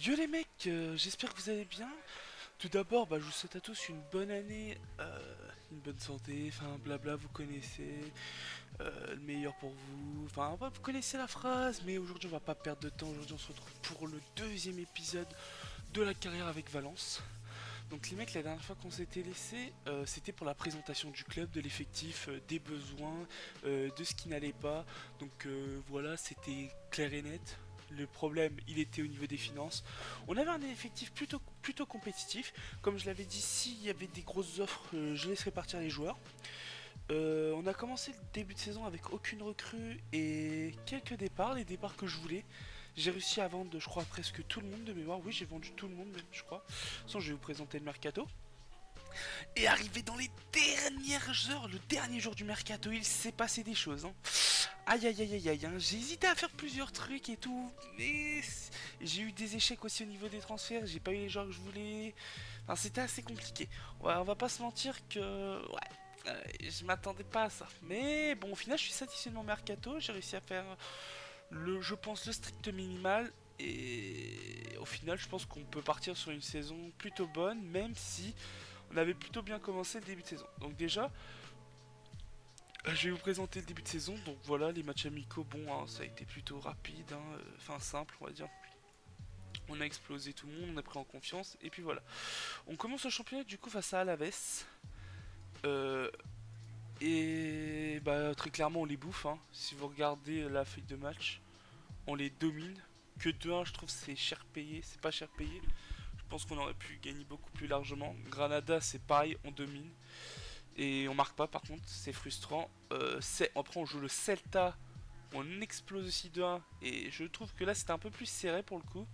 Yo les mecs, j'espère que vous allez bien. Tout d'abord, je vous souhaite à tous une bonne année, une bonne santé, enfin blabla, vous connaissez, le meilleur pour vous. Enfin, vous connaissez la phrase, mais aujourd'hui on va pas perdre de temps. Aujourd'hui on se retrouve pour le deuxième épisode de la carrière avec Valence. Donc les mecs, la dernière fois qu'on s'était laissé, c'était pour la présentation du club, de l'effectif, des besoins, de ce qui n'allait pas. Donc voilà, c'était clair et net. Le problème, il était au niveau des finances. On avait un effectif plutôt compétitif. Comme je l'avais dit, s'il y avait des grosses offres, je laisserais partir les joueurs. On a commencé le début de saison avec aucune recrue et quelques départs, les départs que je voulais. J'ai réussi à vendre, je crois, presque tout le monde de mémoire. Oui, j'ai vendu tout le monde, même, je crois. De toute façon, je vais vous présenter le mercato. Et arrivé dans les dernières heures, le dernier jour du mercato, il s'est passé des choses. Hein. Aïe aïe aïe aïe aïe, hein. J'ai hésité à faire plusieurs trucs et tout, mais j'ai eu des échecs aussi au niveau des transferts, j'ai pas eu les joueurs que je voulais. Enfin, c'était assez compliqué. Ouais, on va pas se mentir que... Ouais, je m'attendais pas à ça. Mais bon, au final, je suis satisfait de mon mercato, j'ai réussi à faire, je pense, le strict minimal. Et au final, je pense qu'on peut partir sur une saison plutôt bonne, même si on avait plutôt bien commencé le début de saison. Donc déjà, je vais vous présenter le début de saison. Donc voilà, les matchs amicaux, bon, hein, ça a été plutôt rapide, hein, enfin simple, on va dire. On a explosé tout le monde, on a pris en confiance, et puis voilà. On commence le championnat du coup face à Alaves. Euh, et très clairement, on les bouffe. Hein. Si vous regardez la feuille de match, on les domine. Que 2-1, je trouve c'est cher payé, c'est pas cher payé. Je pense qu'on aurait pu gagner beaucoup plus largement. Granada, c'est pareil, on domine. Et on marque pas par contre, c'est frustrant. Après on joue le Celta, on explose aussi 2-1. Et je trouve que là c'était un peu plus serré pour le coup.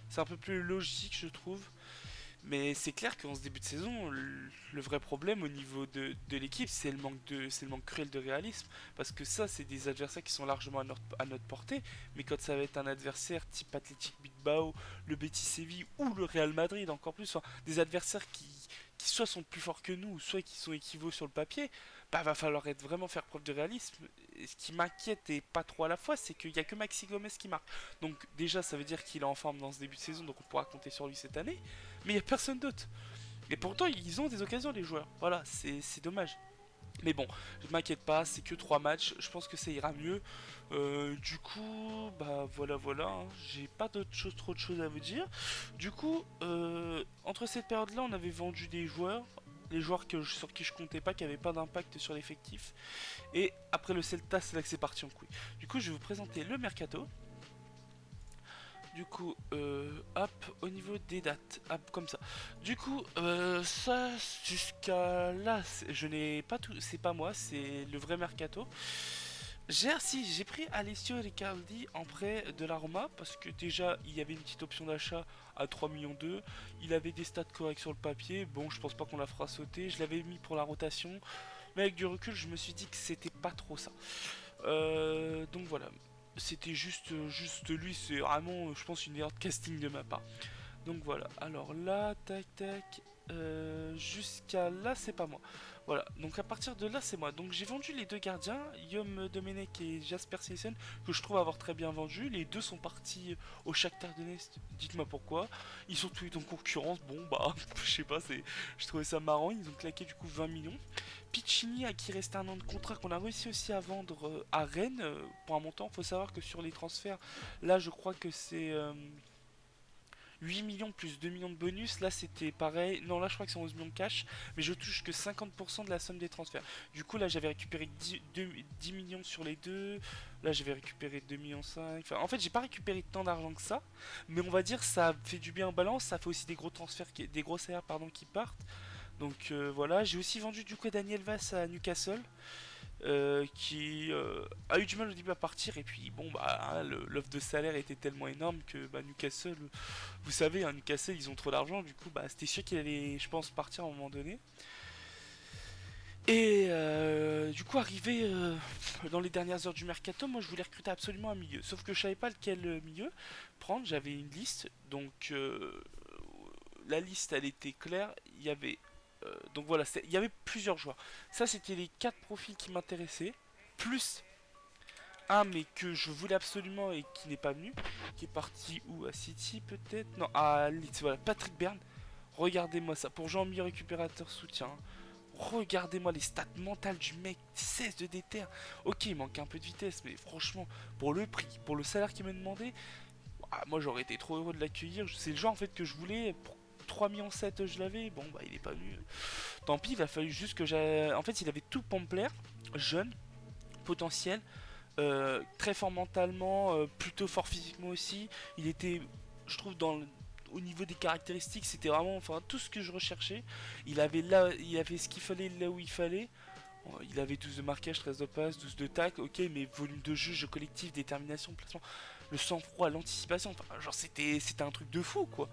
C'est un peu plus logique je trouve. Mais c'est clair qu'en ce début de saison, le vrai problème au niveau de l'équipe, c'est le manque cruel de réalisme. Parce que ça, c'est des adversaires qui sont largement à notre portée. Mais quand ça va être un adversaire type Athletic Bilbao, le Betis Séville ou le Real Madrid, encore plus, enfin, des adversaires qui soit sont plus forts que nous, soit qui sont équivalents sur le papier, va falloir être vraiment faire preuve de réalisme. Et ce qui m'inquiète et pas trop à la fois, c'est qu'il n'y a que Maxi Gomez qui marque. Donc déjà, ça veut dire qu'il est en forme dans ce début de saison, donc on pourra compter sur lui cette année. Mais il n'y a personne d'autre. Et pourtant, ils ont des occasions, les joueurs. Voilà, c'est dommage. Mais bon, je m'inquiète pas, c'est que 3 matchs, je pense que ça ira mieux. Du coup, voilà, hein. J'ai pas trop de choses à vous dire. Du coup, entre cette période-là, on avait vendu des joueurs, les joueurs sur qui je comptais pas, qui n'avaient pas d'impact sur l'effectif. Et après le Celta, c'est là que c'est parti en couille. Du coup, je vais vous présenter le mercato. Du coup, hop, au niveau des dates, hop, comme ça. Du coup, ça, jusqu'à là, je n'ai pas tout, c'est pas moi, c'est le vrai mercato. J'ai pris Alessio Riccardi en prêt de la Roma parce que déjà il y avait une petite option d'achat à 3 millions d'euros. Il avait des stats corrects sur le papier. Bon, je pense pas qu'on la fera sauter. Je l'avais mis pour la rotation, mais avec du recul, je me suis dit que c'était pas trop ça. Donc voilà, c'était juste lui, c'est vraiment, je pense, une erreur de casting de ma part. Donc voilà, alors là, tac tac, jusqu'à là, c'est pas moi. Voilà, donc à partir de là, c'est moi. Donc j'ai vendu les deux gardiens, Yom Domenech et Jasper Cillesen, que je trouve avoir très bien vendu. Les deux sont partis au Shakhtar Donetsk, dites-moi pourquoi. Ils sont tous en concurrence, bon je sais pas, je trouvais ça marrant, ils ont claqué du coup 20 millions. Piccini à qui restait un an de contrat qu'on a réussi aussi à vendre à Rennes pour un montant. Faut savoir que sur les transferts, là je crois que c'est 8 millions plus 2 millions de bonus. Là c'était pareil. Non, là je crois que c'est 11 millions de cash, mais je touche que 50% de la somme des transferts. Du coup là j'avais récupéré 10 millions sur les deux. Là j'avais récupéré 2 millions 5. Enfin, en fait j'ai pas récupéré tant d'argent que ça, mais on va dire ça fait du bien en balance. Ça fait aussi des gros transferts, des gros salaires pardon, qui partent. Donc voilà, j'ai aussi vendu du coup Daniel Vass à Newcastle, qui a eu du mal au début à partir, et puis bon hein, l'offre de salaire était tellement énorme que Newcastle, vous savez, hein, Newcastle ils ont trop d'argent, du coup c'était sûr qu'il allait, je pense, partir à un moment donné. Et du coup, arrivé dans les dernières heures du mercato, moi je voulais recruter absolument un milieu. Sauf que je savais pas lequel milieu prendre. J'avais une liste, donc la liste elle était claire. Il y avait donc voilà, il y avait plusieurs joueurs. Ça c'était les quatre profils qui m'intéressaient, plus un mais que je voulais absolument et qui n'est pas venu, qui est parti où, à City peut-être, non, à Leeds, voilà, Patrick Bern. Regardez-moi ça, pour jouer en milieu récupérateur soutien, hein. Regardez-moi les stats mentales du mec, 16 de déter. Ok, il manque un peu de vitesse, mais franchement, pour le prix, pour le salaire qu'il m'a demandé, ah, moi j'aurais été trop heureux de l'accueillir. C'est le genre en fait que je voulais. Pour 3 millions 7 je l'avais. Bon bah il est pas venu. Tant pis, il a fallu juste que j'ai. En fait il avait tout pour me plaire. Jeune, potentiel, très fort mentalement, plutôt fort physiquement aussi. Il était, je trouve, au niveau des caractéristiques, c'était vraiment enfin tout ce que je recherchais. Il avait ce qu'il fallait là où il fallait. Il avait 12 de marquage, 13 de passe, 12 de tac, ok, mais volume de jeu collectif, détermination, placement, le sang-froid, l'anticipation, enfin, genre c'était un truc de fou quoi.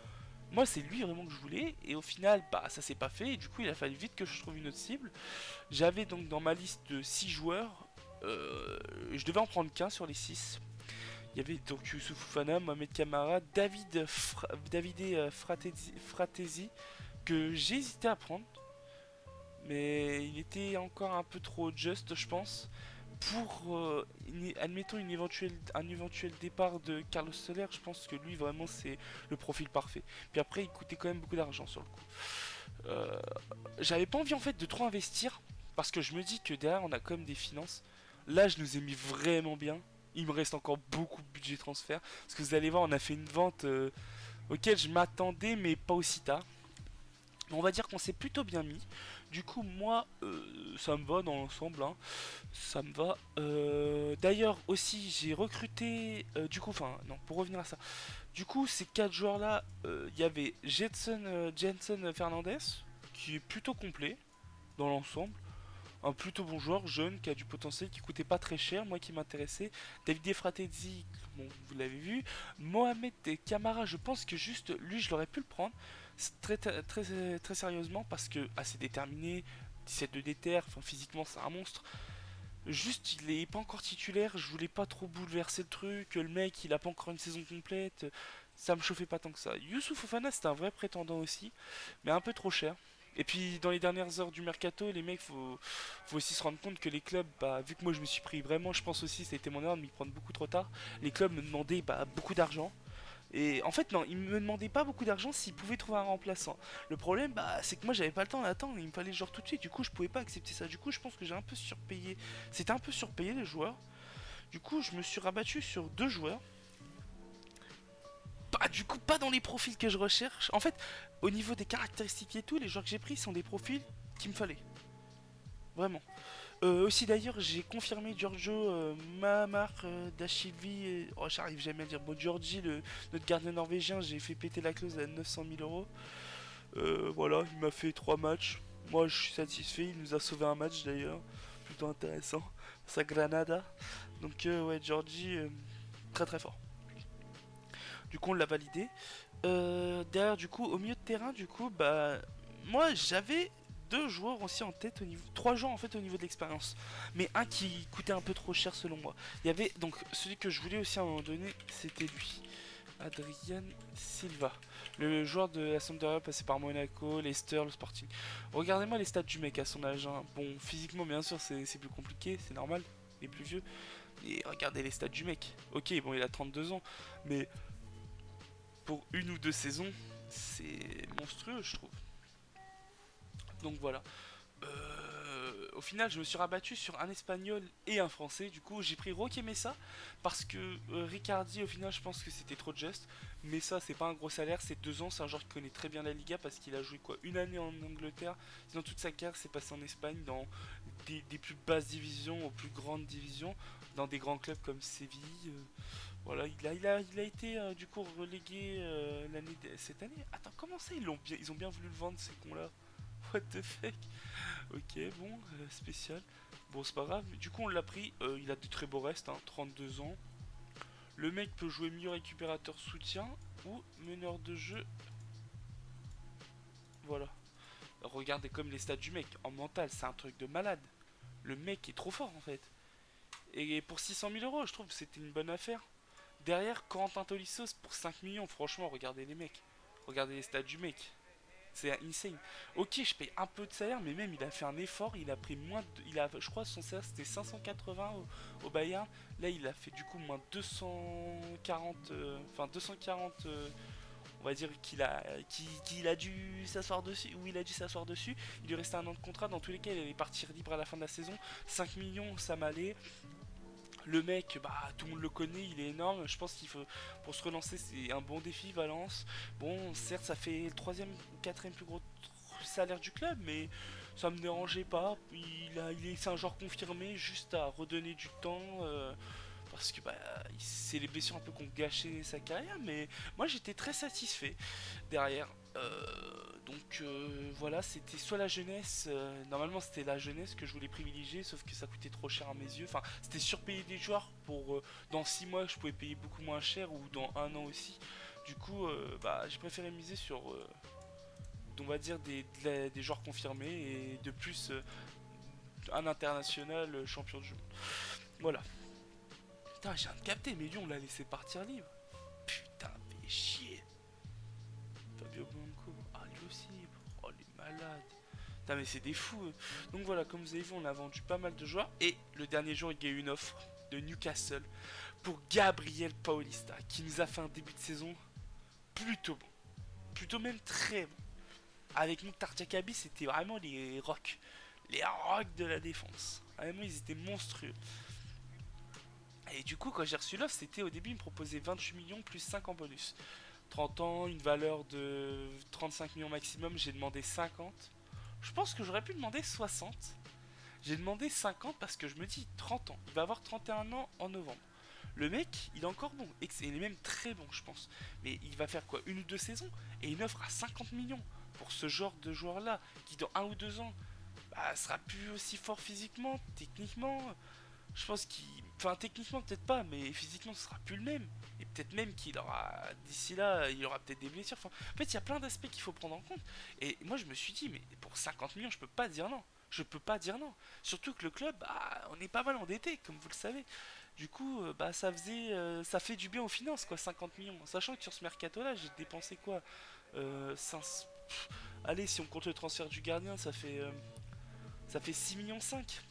Moi c'est lui vraiment que je voulais, et au final, bah ça s'est pas fait, et du coup il a fallu vite que je trouve une autre cible. J'avais donc dans ma liste de 6 joueurs, je devais en prendre qu'un sur les 6. Il y avait donc Youssouf Fofana, Mohamed Kamara, Davide Fratesi, que j'ai hésité à prendre mais il était encore un peu trop juste, je pense, pour, admettons, un éventuel départ de Carlos Soler. Je pense que lui, vraiment, c'est le profil parfait. Puis après, il coûtait quand même beaucoup d'argent sur le coup. Euh, J'avais pas envie, en fait, de trop investir, parce que je me dis que derrière, on a quand même des finances. Là, je nous ai mis vraiment bien. Il me reste encore beaucoup de budget transfert. Parce que vous allez voir, on a fait une vente auquel je m'attendais, mais pas aussi tard. On va dire qu'on s'est plutôt bien mis. Du coup, moi, ça me va dans l'ensemble, hein. Ça me va. D'ailleurs, aussi, j'ai recruté. Du coup, enfin, non, pour revenir à ça. Du coup, ces quatre joueurs-là, il y avait Jensen Fernandez, qui est plutôt complet dans l'ensemble. Un plutôt bon joueur, jeune, qui a du potentiel, qui coûtait pas très cher, moi qui m'intéressais. David Fratezzi, bon, vous l'avez vu. Mohamed Kamara, je pense que juste lui, je l'aurais pu le prendre très sérieusement parce que assez déterminé, 17 de déter, enfin physiquement c'est un monstre. Juste il est pas encore titulaire, je voulais pas trop bouleverser le truc, le mec il a pas encore une saison complète, ça me chauffait pas tant que ça. Youssouf Fofana c'était un vrai prétendant aussi, mais un peu trop cher. Et puis dans les dernières heures du mercato, les mecs, faut aussi se rendre compte que les clubs, bah, vu que moi je me suis pris vraiment, je pense aussi, ça a été mon erreur de m'y prendre beaucoup trop tard, les clubs me demandaient bah, beaucoup d'argent. Et en fait, non, il me demandait pas beaucoup d'argent s'il pouvait trouver un remplaçant. Le problème, bah, c'est que moi j'avais pas le temps d'attendre, il me fallait genre tout de suite. Du coup, je pouvais pas accepter ça. Du coup, je pense que j'ai un peu surpayé. C'était un peu surpayé les joueurs. Du coup, je me suis rabattu sur deux joueurs. Pas, du coup, pas dans les profils que je recherche. En fait, au niveau des caractéristiques et tout, les joueurs que j'ai pris sont des profils qu'il me fallait. Vraiment. Aussi d'ailleurs, j'ai confirmé Giorgio Mahamar Dashilvi. Oh, j'arrive jamais à dire. Bon, Georgie, notre gardien norvégien, j'ai fait péter la clause à 900 000 euros. Voilà, il m'a fait 3 matchs. Moi, je suis satisfait. Il nous a sauvé un match d'ailleurs. Plutôt intéressant. Sa Granada. Donc, ouais, Georgie, très très fort. Du coup, on l'a validé. Derrière, du coup, au milieu de terrain, du coup, bah, moi, j'avais deux joueurs aussi en tête au niveau, trois joueurs en fait au niveau de l'expérience, mais un qui coûtait un peu trop cher selon moi. Il y avait donc celui que je voulais aussi à un moment donné, c'était lui, Adrian Silva, le joueur de la Sampdoria passé par Monaco, Leicester, le Sporting. Regardez-moi les stats du mec à son âge, hein. Bon, physiquement bien sûr c'est plus compliqué, c'est normal, il est plus vieux. Et regardez les stats du mec. Ok, bon, il a 32 ans, mais pour une ou deux saisons, c'est monstrueux, je trouve. Donc voilà. Au final, je me suis rabattu sur un espagnol et un français. Du coup, j'ai pris Roque Mesa parce que Ricardi, au final, je pense que c'était trop juste. Mesa, c'est pas un gros salaire, c'est 2 ans. C'est un joueur qui connaît très bien la Liga parce qu'il a joué quoi, une année en Angleterre. Sinon, toute sa carrière s'est passée en Espagne dans des plus basses divisions aux plus grandes divisions, dans des grands clubs comme Séville. Voilà, il a été du coup relégué cette année. Attends, comment ça ils ont bien voulu le vendre ces cons-là? What the fuck? Ok, bon, spécial. Bon, c'est pas grave. Du coup, on l'a pris. Il a de très beaux restes, hein, 32 ans. Le mec peut jouer mieux récupérateur soutien ou meneur de jeu. Voilà. Regardez comme les stats du mec. En mental, c'est un truc de malade. Le mec est trop fort en fait. Et pour 600 000 euros, je trouve que c'était une bonne affaire. Derrière, Corentin Tolisso pour 5 millions. Franchement, regardez les mecs. Regardez les stats du mec. C'est insane. Ok, je paye un peu de salaire, mais même il a fait un effort. Il a pris moins de, il a, je crois son salaire c'était 580 au Bayern. Là, il a fait du coup moins 240, 240. On va dire qu'il a dû s'asseoir dessus, ou il a dû s'asseoir dessus. Il lui restait un an de contrat. Dans tous les cas, il allait partir libre à la fin de la saison. 5 millions, ça m'allait. Le mec, bah, tout le monde le connaît, il est énorme. Je pense qu'il faut, pour se relancer, c'est un bon défi, Valence. Bon, certes, ça fait le troisième ou quatrième plus gros salaire du club, mais ça me dérangeait pas. C'est un joueur confirmé, juste à redonner du temps. Parce que bah, c'est les blessures un peu qui ont gâché sa carrière, mais moi j'étais très satisfait derrière. Voilà, c'était soit la jeunesse, normalement c'était la jeunesse que je voulais privilégier, sauf que ça coûtait trop cher à mes yeux. Enfin, c'était surpayer des joueurs pour dans 6 mois je pouvais payer beaucoup moins cher ou dans un an aussi. Du coup, bah, j'ai préféré miser sur, on va dire, des joueurs confirmés et de plus un international champion du monde. Voilà. Putain, j'ai viens de capter, mais lui on l'a laissé partir libre. Putain, fait chier. Fabio Blanco, ah lui aussi, oh les malades. Putain mais c'est des fous. Donc voilà, comme vous avez vu, on a vendu pas mal de joueurs. Et le dernier jour, il y a eu une offre de Newcastle pour Gabriel Paulista, qui nous a fait un début de saison plutôt bon. Plutôt même très bon. Avec Mouktar Diakabi, c'était vraiment les rocks. Les rocks de la défense. Vraiment, ils étaient monstrueux. Et du coup, quand j'ai reçu l'offre, c'était au début, il me proposait 28 millions plus 5 en bonus. 30 ans, une valeur de 35 millions maximum, j'ai demandé 50. Je pense que j'aurais pu demander 60. J'ai demandé 50 parce que je me dis 30 ans. Il va avoir 31 ans en novembre. Le mec, il est encore bon. Et il est même très bon, je pense. Mais il va faire quoi, une ou deux saisons? Et une offre à 50 millions pour ce genre de joueur-là, qui dans un ou deux ans, bah, sera plus aussi fort physiquement, techniquement. Je pense qu'il. Enfin, techniquement, peut-être pas, mais physiquement, ce sera plus le même. Et peut-être même qu'il aura. D'ici là, il aura peut-être des blessures. Enfin, en fait, il y a plein d'aspects qu'il faut prendre en compte. Et moi, je me suis dit, mais pour 50 millions, je peux pas dire non. Je peux pas dire non. Surtout que le club, bah, on est pas mal endetté, comme vous le savez. Du coup, bah, ça fait du bien aux finances, quoi, 50 millions. Sachant que sur ce mercato-là, j'ai dépensé quoi 5... Allez, si on compte le transfert du gardien, ça fait 6 millions 5.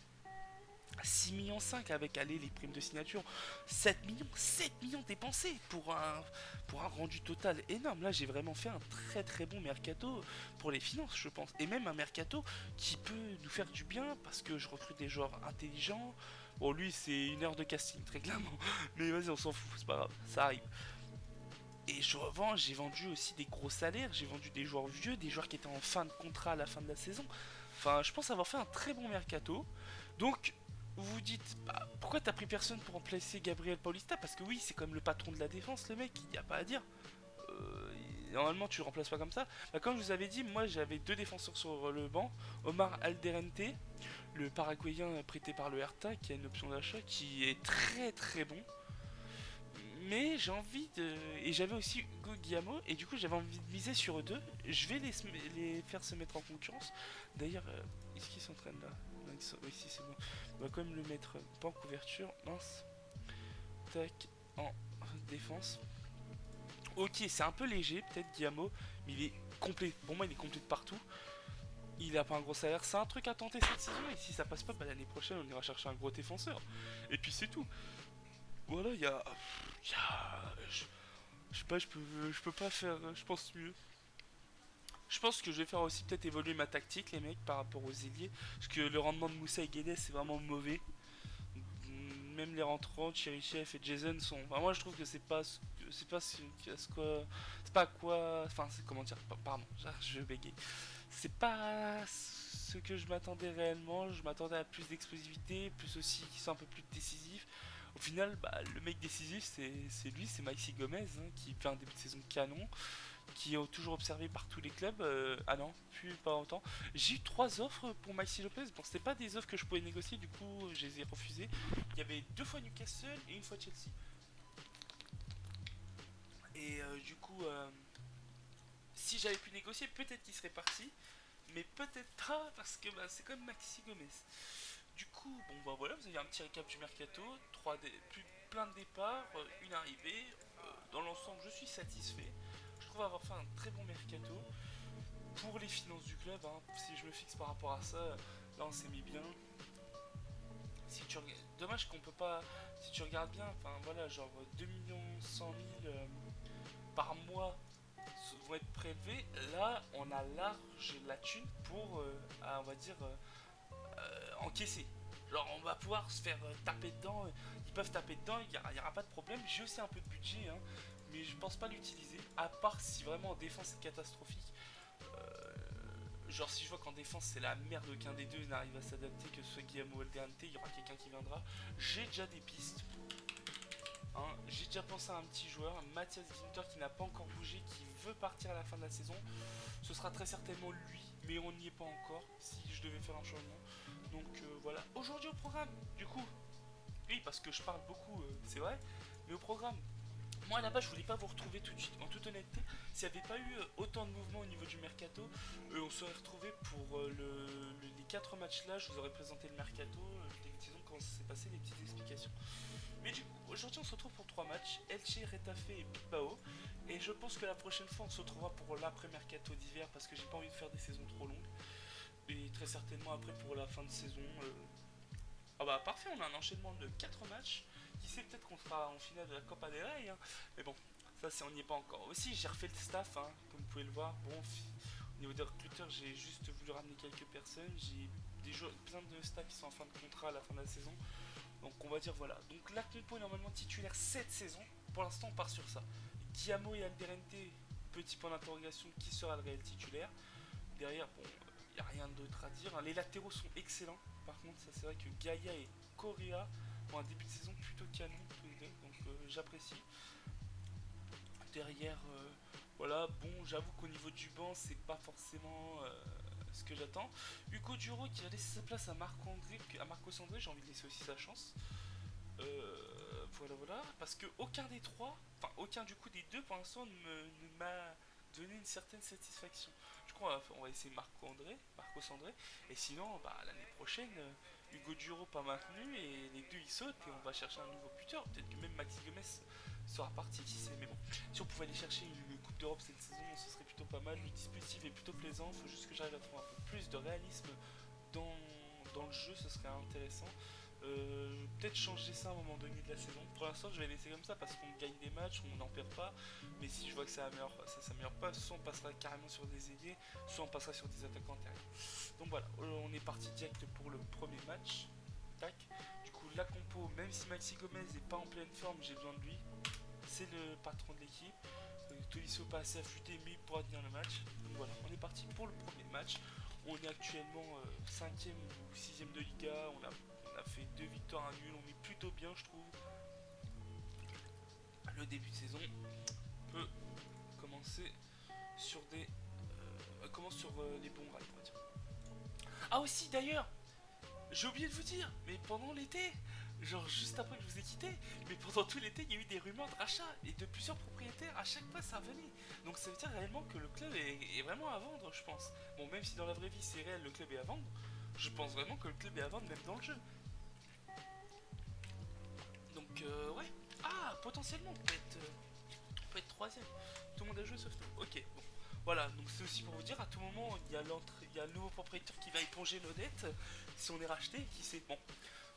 6 millions 5 avec allez, les primes de signature, 7 millions, 7 millions dépensés pour un rendu total énorme. Là j'ai vraiment fait un très très bon mercato pour les finances je pense. Et même un mercato qui peut nous faire du bien parce que je recrute des joueurs intelligents. Bon lui c'est une heure de casting très clairement. Mais vas-y on s'en fout, c'est pas grave, ça arrive. Et je revends, j'ai vendu aussi des gros salaires, j'ai vendu des joueurs vieux, des joueurs qui étaient en fin de contrat à la fin de la saison. Enfin, je pense avoir fait un très bon mercato. Donc, vous vous dites, bah, pourquoi t'as pris personne pour remplacer Gabriel Paulista? Parce que oui, c'est comme le patron de la défense, le mec, il n'y a pas à dire. Normalement, tu le remplaces pas comme ça. Bah, comme je vous avais dit, moi j'avais deux défenseurs sur le banc. Omar Alderente, le paraguayen prêté par le Hertha, qui a une option d'achat, qui est très très bon. Mais j'ai envie de. Et j'avais aussi Hugo Guillamot, et du coup j'avais envie de miser sur eux deux. Je vais les faire se mettre en concurrence. D'ailleurs, est-ce qu'ils s'entraînent là? Non, oui, si, c'est bon. On va quand même le mettre pas en couverture. Mince. Tac. En défense. Ok, c'est un peu léger, peut-être Guillamot, mais il est complet. Pour moi, il est complet de partout. Il a pas un gros salaire. C'est un truc à tenter cette saison. Et si ça passe pas, bah, l'année prochaine, on ira chercher un gros défenseur. Et puis c'est tout. Voilà, je sais pas, je peux pas faire, je pense mieux. Je pense que je vais faire aussi peut-être évoluer ma tactique, les mecs, par rapport aux ailiers. Parce que le rendement de Moussa et Guedes, c'est vraiment mauvais. Même les rentrants, Cherichev et Jason sont. Enfin, moi, je trouve que c'est pas ce quoi. C'est pas quoi. Enfin, comment dire. Pardon, je bégaye. C'est pas ce que je m'attendais réellement. Je m'attendais à plus d'explosivité, plus aussi qui soit un peu plus décisif. Au final, bah, le mec décisif, c'est lui, c'est Maxi Gomez, hein, qui fait un début de saison canon, qui est toujours observé par tous les clubs. Ah non, plus pas autant. J'ai eu trois offres pour Maxi Lopez. Bon, c'était pas des offres que je pouvais négocier, du coup, je les ai refusées. Il y avait deux fois Newcastle et une fois Chelsea. Et du coup, si j'avais pu négocier, peut-être qu'il serait parti, mais peut-être pas parce que bah, c'est comme Maxi Gomez. Du coup, bon bah voilà, vous avez un petit récap du mercato, plein de départs, une arrivée. Dans l'ensemble, je suis satisfait. Je trouve avoir fait un très bon mercato. pour les finances du club, hein, si je me fixe par rapport à ça, là on s'est mis bien. Si tu dommage qu'on peut pas, si tu regardes bien, enfin voilà, genre 2 100 000 par mois vont être prélevés. Là, on a large la thune pour, on va dire, encaisser. Genre, on va pouvoir se faire taper dedans. Ils peuvent taper dedans, il n'y aura pas de problème. J'ai aussi un peu de budget, hein, mais je pense pas l'utiliser. À part si vraiment en défense c'est catastrophique. Genre, si je vois qu'en défense c'est la merde, qu'un des deux n'arrive à s'adapter, que ce soit Guillaume ou Aldernte, il y aura quelqu'un qui viendra. J'ai déjà des pistes. Hein. J'ai déjà pensé à un petit joueur, Mathias Ginter, qui n'a pas encore bougé, qui veut partir à la fin de la saison. Ce sera très certainement lui, mais on n'y est pas encore si je devais faire un changement. Donc voilà. Aujourd'hui au programme, du coup, oui, parce que je parle beaucoup, c'est vrai, mais au programme, moi là-bas je voulais pas vous retrouver tout de suite. En toute honnêteté, s'il n'y avait pas eu autant de mouvements au niveau du mercato, on serait retrouvé pour les 4 matchs là. Je vous aurais présenté le mercato, les saisons, comment ça s'est passé, les petites explications. Mais du coup, aujourd'hui on se retrouve pour 3 matchs, Elche, Retafe et Bilbao. Et je pense que la prochaine fois on se retrouvera pour l'après-mercato d'hiver parce que j'ai pas envie de faire des saisons trop longues. Et très certainement après pour la fin de saison. Ah bah parfait, on a un enchaînement de 4 matchs. Qui sait, peut-être qu'on sera en finale de la Copa del Rey. Hein. Mais bon, ça c'est on n'y est pas encore. Aussi j'ai refait le staff, hein, comme vous pouvez le voir. Bon, au niveau des recruteurs, j'ai juste voulu ramener quelques personnes. J'ai plein de staff qui sont en fin de contrat à la fin de la saison. Donc on va dire voilà. Donc la compo est normalement titulaire cette saison. Pour l'instant on part sur ça. Guillaume et Alderente, petit point d'interrogation, qui sera le réel titulaire. Derrière, bon, il n'y a rien d'autre à dire. Les latéraux sont excellents. Par contre, ça c'est vrai que Gaïa et Correa ont un début de saison plutôt canon tous les deux. Donc j'apprécie. Derrière, voilà, bon, j'avoue qu'au niveau du banc, c'est pas forcément ce que j'attends. Hugo Duro qui a laissé sa place à Marcos André, j'ai envie de laisser aussi sa chance. Voilà, voilà. Parce que aucun des trois, enfin aucun du coup des deux pour l'instant ne m'a donné une certaine satisfaction. Je crois on va essayer Marcos André. Et sinon, bah, l'année prochaine, Hugo Duro pas maintenu et les deux ils sautent et on va chercher un nouveau buteur. Peut-être que même Maxi Gomez sera parti, qui sait. Mais bon, si on pouvait aller chercher une Coupe d'Europe cette saison, ce serait plutôt pas mal. Le dispositif est plutôt plaisant. Il faut juste que j'arrive à trouver un peu plus de réalisme dans, dans le jeu, ce serait intéressant. Peut-être changer ça à un moment donné de la saison. Pour l'instant, je vais laisser comme ça parce qu'on gagne des matchs, on n'en perd pas. Mais si je vois que ça s'améliore pas, soit on passera carrément sur des ailiers, soit on passera sur des attaquants antérieurs. Donc voilà, on est parti direct pour le premier match. Tac. Du coup, la compo, même si Maxi Gomez n'est pas en pleine forme, j'ai besoin de lui. C'est le patron de l'équipe. Tolisso pas assez affûté, mais il pourra tenir le match. Donc voilà, on est parti pour le premier match. On est actuellement 5ème ou 6ème de Liga. On a fait 2 victoires, un nul. On est plutôt bien, je trouve. Le début de saison peut commencer sur les bons rails, on va dire. Ah aussi, d'ailleurs, j'ai oublié de vous dire, mais pendant l'été, genre juste après que je vous ai quitté, mais pendant tout l'été, il y a eu des rumeurs de rachat et de plusieurs propriétaires. À chaque fois, ça revenait. Donc ça veut dire réellement que le club est vraiment à vendre, je pense. Bon, même si dans la vraie vie c'est réel, le club est à vendre, je pense vraiment que le club est à vendre même dans le jeu. Donc ouais. Ah, potentiellement, on peut être troisième. Tout le monde a joué sauf nous. Ok, bon. Voilà, donc c'est aussi pour vous dire, à tout moment, il y a le nouveau propriétaire qui va éponger nos dettes. Si on est racheté, qui sait. Bon,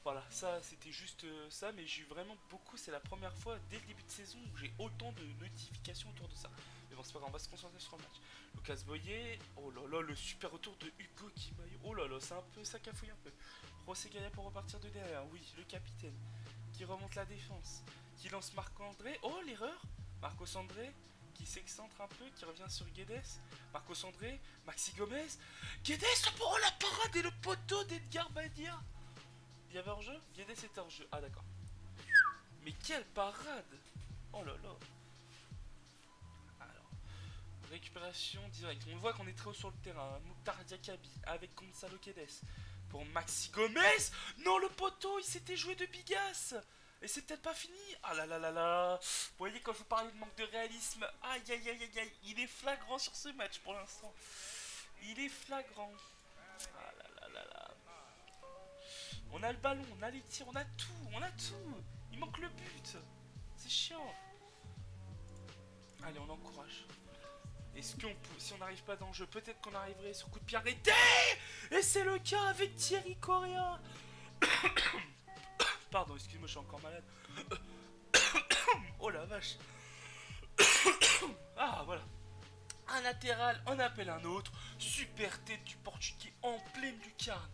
voilà, ça c'était juste ça, mais j'ai eu vraiment beaucoup, c'est la première fois dès le début de saison où j'ai autant de notifications autour de ça. Mais bon, c'est pas grave, on va se concentrer sur le match. Lucas Boyer, oh là là, le super retour de Hugo Kimayo, oh là là, c'est un peu, ça cafouille un peu. José Gaia pour repartir de derrière, oui, le capitaine, qui remonte la défense, qui lance Marc-André, oh l'erreur, Marcos André, qui s'excentre un peu, qui revient sur Guedes, Marcos André, Maxi Gomez, Guedes, oh la parade et le poteau d'Edgar Badia. Il y avait hors-jeu? Guedes était hors-jeu. Ah d'accord. Mais quelle parade! Oh là là. Alors, récupération directe. On voit qu'on est très haut sur le terrain. Mouktar Diakabi avec Gonzalo Guedes. Pour Maxi Gomez! Non, le poteau, il s'était joué de bigas! Et c'est peut-être pas fini! Ah là là là là! Vous voyez, quand je vous parlais de manque de réalisme, aïe aïe aïe aïe aïe, il est flagrant sur ce match pour l'instant. Il est flagrant. Ah là là là là. On a le ballon, on a les tirs, on a tout, on a tout. Il manque le but. C'est chiant. Allez, on encourage. Est-ce qu'on peut, si on n'arrive pas dans le jeu, peut-être qu'on arriverait sur coup de pied arrêté. Et c'est le cas avec Thierry Correa. Pardon, excuse-moi, je suis encore malade. Oh la vache. Ah, voilà. Un latéral, on appelle un autre. Super tête du portugais en pleine lucarne.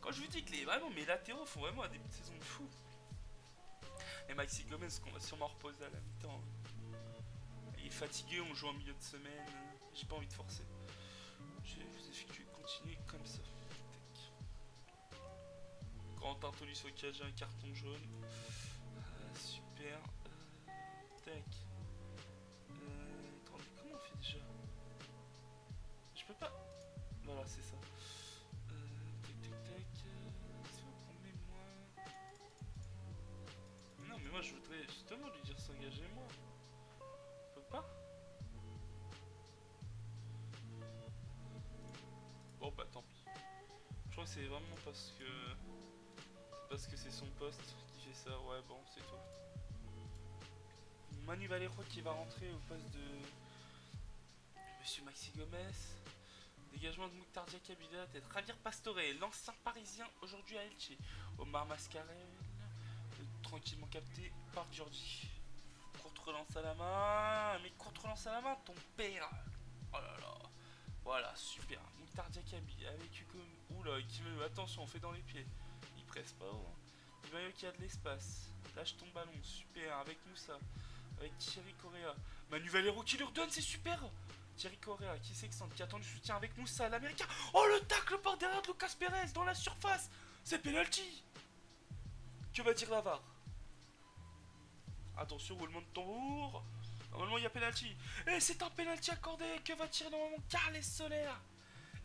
Quand je vous dis que vraiment, mes latéraux font vraiment un début de saison de fou. Et Maxi Gomez, qu'on va sûrement reposer à la mi-temps. Il est fatigué, on joue en milieu de semaine. J'ai pas envie de forcer. Je vous effectue continuer comme ça. Tac. Quentin Tolisso qui a déjà un carton jaune. Super. Tac. Attendez, comment on fait déjà? Je peux pas. Voilà, c'est ça. Tac, tac, tac. Si on prend mémoire. Non, mais moi je voudrais justement lui dire s'engager moi. Je peux pas. Bon, bah tant pis. Je crois que c'est vraiment parce que. Parce que c'est son poste qui fait ça. Ouais, bon, c'est tout. Manu Valero qui va rentrer au poste de Monsieur Maxi Gomez. Dégagement de Mouktar Diakhaby de la tête. Javier Pastore, l'ancien parisien aujourd'hui à Elche. Omar Mascarel, tranquillement capté par Giorgi. Courte relance à la main. Mais courte relance à la main, ton père. Oh là là. Voilà, super. Mouktar Diakhaby avec Hugo. Oula, attention, on fait dans les pieds. Il presse pas haut. Ivayo qui a de l'espace. Lâche ton ballon, super. Avec Moussa. Avec Thierry Correa. Manu Valero qui lui redonne, c'est super. Thierry Correa qui s'extend, qui attend du soutien avec Moussa, l'américain. Oh, le tacle par derrière de Lucas Perez dans la surface. C'est penalty. Que va dire la VAR? Attention, roulement de tambour. Normalement, il y a penalty. Et c'est un penalty accordé. Que va tirer normalement Carles Soler?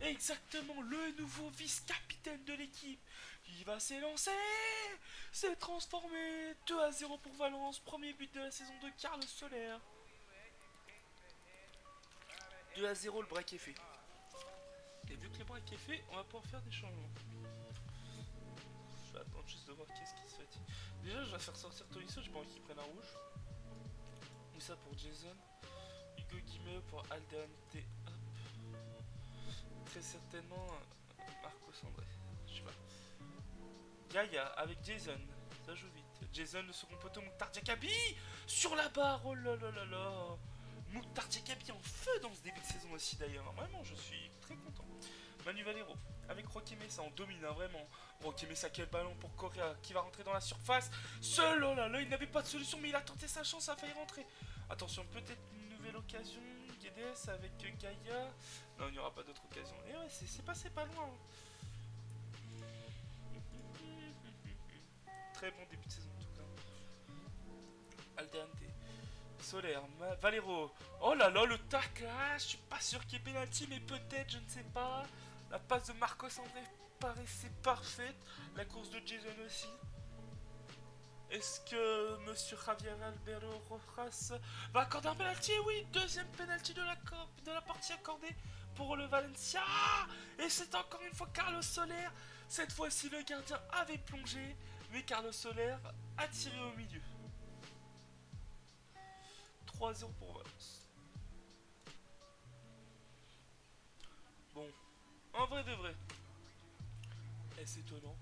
Exactement, le nouveau vice-capitaine de l'équipe. Il va s'élancer. C'est transformé. 2-0 pour Valence. Premier but de la saison de Carles Soler. 2-0, le break est fait. Et vu que le break est fait, on va pouvoir faire des changements. Je vais attendre juste de voir qu'est-ce qui se fait. Déjà, je vais faire sortir Tolisso, j'ai pas envie qu'il prenne un rouge. Moussa pour Jason. Hugo Guimeux pour Aldante. Hop. Très certainement Marcos André. Je sais pas. Gaïa avec Jason. Ça joue vite. Jason, le second poteau, Mouktar Diakhaby sur la barre. Oh là là là là. Mouktar Diakhaby en feu dans ce début de saison aussi d'ailleurs. Vraiment, je suis très content. Manu Valero avec Roque Mesa, on domine hein, vraiment. Roque Mesa, quel ballon pour Correa qui va rentrer dans la surface. Seul, oh là là, il n'avait pas de solution, mais il a tenté sa chance, ça a failli rentrer. Attention, peut-être une nouvelle occasion. Guedes avec Gaïa. Non, il n'y aura pas d'autre occasion. Et ouais, c'est passé pas loin. Très bon début de saison en tout cas. Aldante. Solaire, Valero. Oh là là, le taclage. Je suis pas sûr qu'il y ait pénalty, mais peut-être, je ne sais pas. La passe de Marcos André paraissait parfaite. La course de Jason aussi. Est-ce que Monsieur Javier Alberto Rojas va accorder un penalty? Oui, deuxième penalty de la partie accordée pour le Valencia. Et c'est encore une fois Carlos Soler. Cette fois-ci, le gardien avait plongé, mais Carlos Soler a tiré au milieu. 3-0 pour Valence. Bon, en vrai de vrai, est-ce étonnant?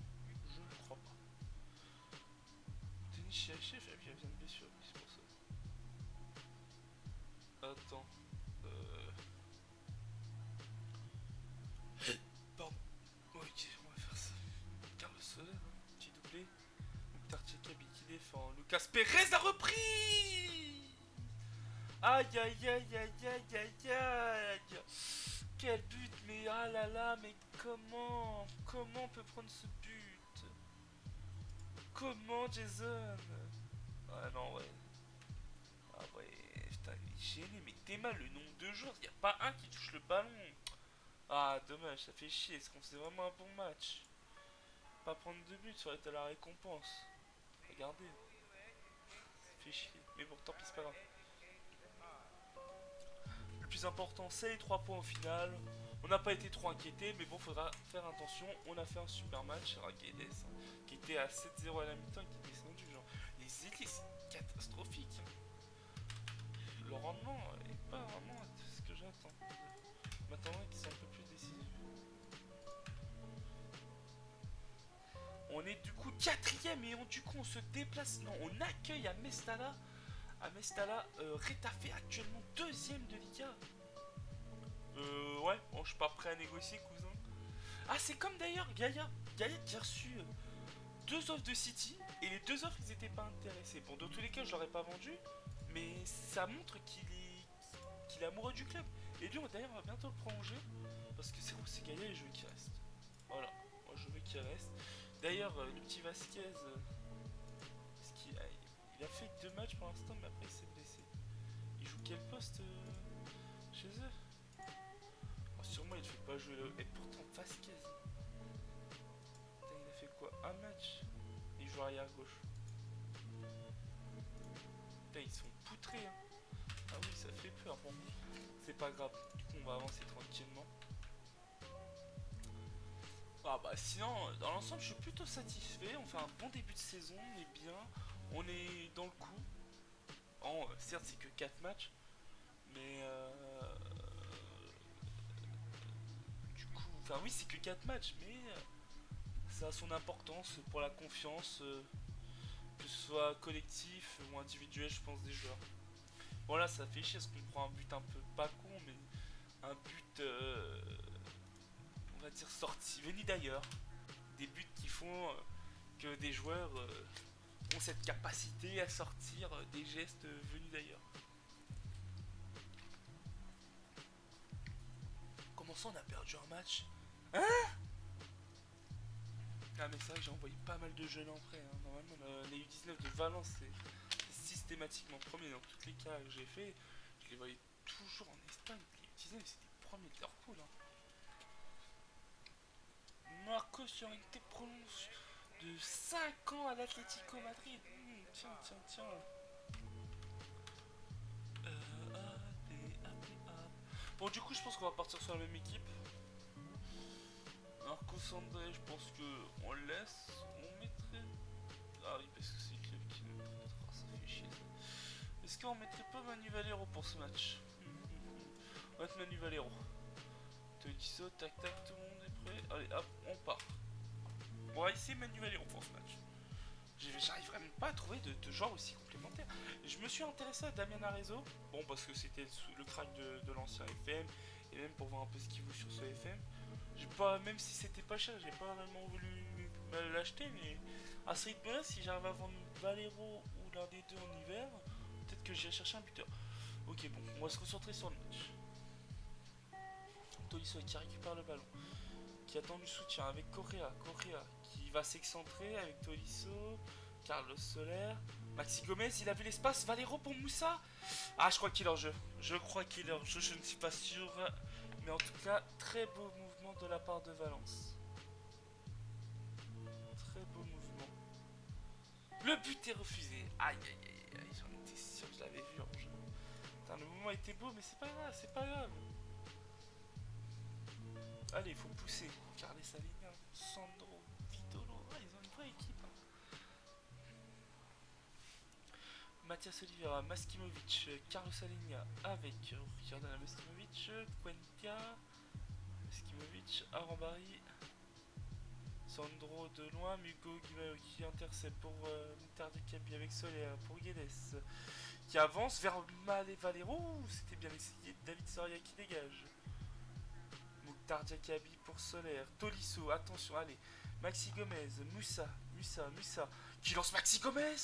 Je ne crois pas. Denis Chiaché, il vient de blessure, c'est pour ça. Attends. Pardon. Ok, on va faire ça. Carlos Soler, petit doublé. Mouktar Diakhaby qui défend. Lucas Perez a repris. Aïe aïe aïe aïe aïe aïe aïe. Quel but, mais ah là là, mais comment on peut prendre ce but? Comment Jason? Ah non, ouais. Ah ouais, putain, il est gêné, mais t'es mal le nombre de joueurs, y a pas un qui touche le ballon. Ah, dommage, ça fait chier, est-ce qu'on faisait vraiment un bon match? Pas prendre de but, ça aurait été la récompense. Regardez, ça fait chier. Mais bon, tant pis, c'est pas grave. Le plus important, c'est les 3 points au final. On n'a pas été trop inquiété, mais bon, faudra faire attention. On a fait un super match. Guedes, hein, qui était à 7-0 à la mi-temps, qui était descendu. Genre, les élites, c'est catastrophique. Hein. Le rendement est pas vraiment ce que j'attends. Maintenant qu'ils sont un peu plus décisifs. On est du coup quatrième et du coup on se déplace. Non, on accueille à Mestalla. À Mestalla, Reta fait actuellement deuxième de Liga. Ouais, bon, je suis pas prêt à négocier, cousin. Ah, c'est comme d'ailleurs Gaïa. Gaïa qui a reçu deux offres de City et les deux offres ils étaient pas intéressés. Bon, dans tous les cas, je l'aurais pas vendu, mais ça montre qu'il est amoureux du club. Et lui, d'ailleurs, on va bientôt le prolonger parce que c'est Gaïa et je veux qu'il reste. Voilà, moi je veux qu'il reste. D'ailleurs, le petit Vasquez, il a fait deux matchs pour l'instant, mais après il s'est blessé. Il joue quel poste chez eux? Oh, sûrement il ne fait pas jouer le. Et pourtant, Vasquez. Putain, il a fait quoi? Un match? Il joue arrière gauche. Putain, ils sont poutrés. Hein. Ah oui, ça fait peur. Bon, c'est pas grave. Du coup, on va avancer tranquillement. Ah bah sinon, dans l'ensemble, je suis plutôt satisfait. On fait un bon début de saison, on est bien. On est dans le coup. Oh, certes, c'est que 4 matchs. Mais du coup, enfin oui, c'est que 4 matchs, mais ça a son importance pour la confiance, que ce soit collectif ou individuel, je pense, des joueurs. Bon là, ça fait chier parce qu'on prend un but un peu pas con, mais un but, on va dire, sorti, venu d'ailleurs. Des buts qui font que des joueurs ont cette capacité à sortir des gestes venus d'ailleurs. Comment ça, on a perdu un match? Hein? Ah mais c'est vrai que j'ai envoyé pas mal de jeunes en prêt. Hein. Normalement, les U19 de Valence, c'est systématiquement premier dans tous les cas que j'ai fait. Je les voyais toujours en Espagne. Les U19, c'était les premiers de leur poule. Hein. Marcos Llorente prolonge de 5 ans à l'Atlético Madrid. Tiens, tiens, tiens. Bon, du coup, je pense qu'on va partir sur la même équipe. Marcos André, je pense que on le laisse. On mettrait. Ah oui, parce que c'est le club qui nous prête. Oh, ça fait chier ça. Est-ce qu'on mettrait pas Manu Valero pour ce match? On va mettre Manu Valero. Tolisso, tac tac, tout le monde est prêt. Allez, hop, on part. On va essayer Manu Valero pour ce match. J'arrive vraiment pas à trouver de genre aussi complémentaire. Je me suis intéressé à Damien Arezzo. Bon, parce que c'était le crack de l'ancien FM. Et même pour voir un peu ce qu'il vaut sur ce FM. J'ai pas, même si c'était pas cher, j'ai pas vraiment voulu l'acheter. Mais à ce rythme-là, si j'arrive à vendre Valero ou l'un des deux en hiver, peut-être que j'irai chercher un buteur. Ok, bon, on va se concentrer sur le match. Tolisso qui récupère le ballon, qui attend du soutien avec Correa qui va s'excentrer avec Tolisso, Carlos Soler, Maxi Gomez, il a vu l'espace, Valero pour Moussa. Ah, je crois qu'il est en jeu. Je crois qu'il est en jeu, je ne suis pas sûr. Mais en tout cas, très beau mouvement de la part de Valence. Très beau mouvement. Le but est refusé. Aïe aïe aïe aïe, j'en étais sûr que je l'avais vu en jeu. Putain, le mouvement était beau, mais c'est pas grave, c'est pas grave. Allez, il faut pousser. Carles Salina, Sandro, Vitolo. Ah, ils ont une vraie équipe. Hein. Mathias Oliveira, Maskimovic, Carlos Salina avec Jordan Maskimovic, Cuenca, Maskimovic, Arambari, Sandro de loin, Mugo qui intercepte pour Mutar Diaby avec Soler, pour Guedes qui avance vers Valero. C'était bien essayé. David Soria qui dégage. Mukhtar Diaby pour Soler, Tolisso, attention, allez, Maxi Gomez, Moussa, qui lance Maxi Gomez,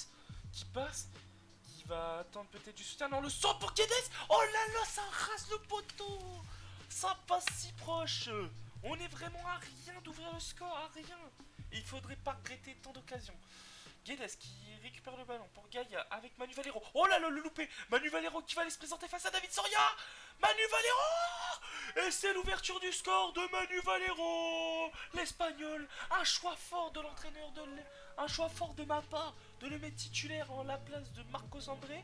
qui passe, qui va attendre peut-être du soutien, non, le son pour Guedes. Oh là là, ça rase le poteau, ça passe si proche, on est vraiment à rien d'ouvrir le score, à rien, et il faudrait pas regretter tant d'occasions. Guedes qui récupère le ballon pour Gaïa avec Manu Valero. Oh là là, le loupé. Manu Valero qui va aller se présenter face à David Soria. Manu Valero. Et c'est l'ouverture du score de Manu Valero. L'Espagnol. Un choix fort de l'entraîneur un choix fort de ma part de le mettre titulaire en la place de Marcos André.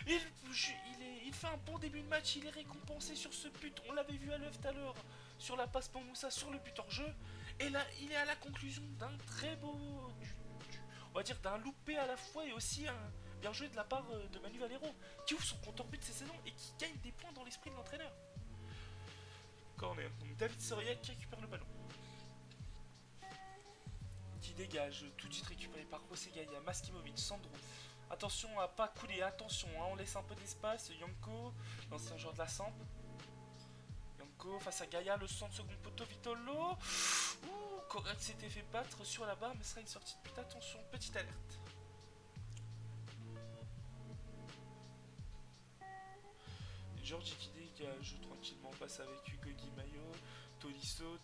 Il fait un bon début de match, il est récompensé sur ce but. On l'avait vu à l'œuvre tout à l'heure sur la passe pour Moussa sur le but hors jeu. Et là, il est à la conclusion d'un très beau, on va dire d'un loupé à la fois et aussi un bien joué de la part de Manu Valero qui ouvre son compteur but de cette saison et qui gagne des points dans l'esprit de l'entraîneur. corner. Donc David Soria qui récupère le ballon. Qui dégage, tout de suite récupéré par José Gaia, Maskimovic, Sandro. Attention à pas couler, attention, hein, on laisse un peu d'espace. Yanko, l'ancien joueur de la Samp. Yanko face à Gaia, le centre second poteau, Vitolo. Ouh, Correct s'était fait battre sur la barre, mais ce sera une sortie de but. Attention, petite alerte. Georgie qui dégage tranquillement, passe avec Hugo Guimayo, Tolisso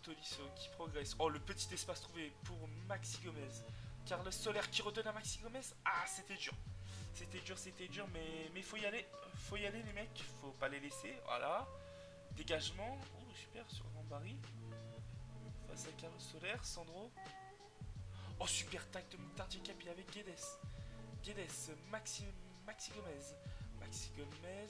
qui progresse. Oh, le petit espace trouvé pour Maxi Gomez. Carlos Soler qui redonne à Maxi Gomez. Ah, c'était dur. C'était dur, mais faut y aller les mecs, faut pas les laisser. Voilà. Dégagement. Oh, super sur Rambari. Face à Carlos Soler, Sandro. Oh, super tac de Mouktar Djekabi avec Guedes. Maxi Gomez.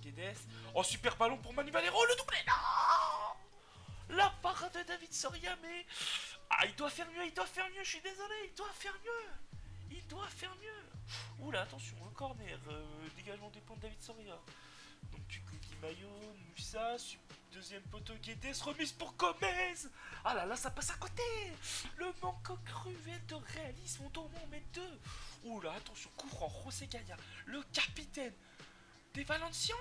Guedes. Oh, super ballon pour Manu Valero, le doublé. Non, la parade de David Soria, mais... Ah, il doit faire mieux, je suis désolé, il doit faire mieux. Oula, attention, un corner, dégagement des points de David Soria. Donc du coup, Guimayo, Musa, deuxième poteau Guedes, remise pour Gomez. Ah là là, ça passe à côté. Le manque cruel de réalisme, on doit en mettre deux. Oula, attention, coup franc, José Gaia, le capitaine des Valenciens.